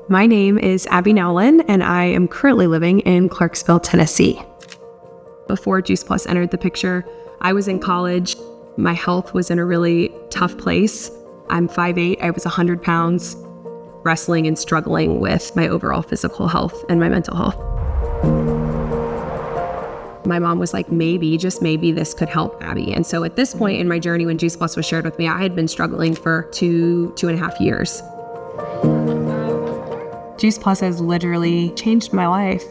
My name is Abi Nowlin, and I am currently living in Clarksville, Tennessee. Before Juice Plus entered the picture, I was in college. My health was in a really tough place. I'm 5'8", I was 100 pounds, wrestling and struggling with my overall physical health and my mental health. My mom was like, maybe, just maybe this could help Abi. And so at this point in my journey, when Juice Plus was shared with me, I had been struggling for two and a half years. Juice Plus has literally changed my life.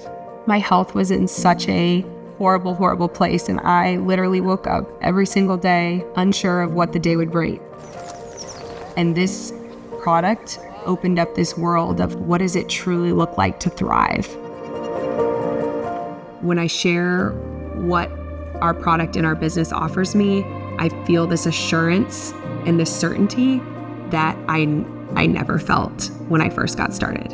My health was in such a horrible, horrible place, and I literally woke up every single day unsure of what the day would bring. And this product opened up this world of what does it truly look like to thrive. When I share what our product and our business offers me, I feel this assurance and this certainty that I never felt when I first got started.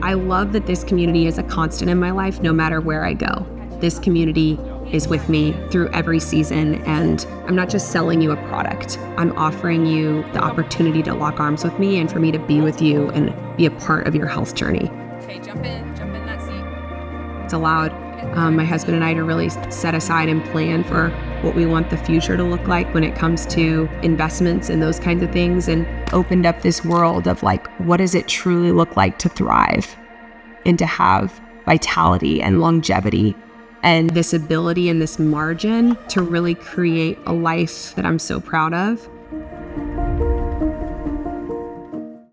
I love that this community is a constant in my life no matter where I go. This community is with me through every season, and I'm not just selling you a product. I'm offering you the opportunity to lock arms with me and for me to be with you and be a part of your health journey. Okay, jump in that seat. It's allowed my husband and I to really set aside and plan for what we want the future to look like when it comes to investments and those kinds of things, and opened up this world of like, what does it truly look like to thrive and to have vitality and longevity and this ability and this margin to really create a life that I'm so proud of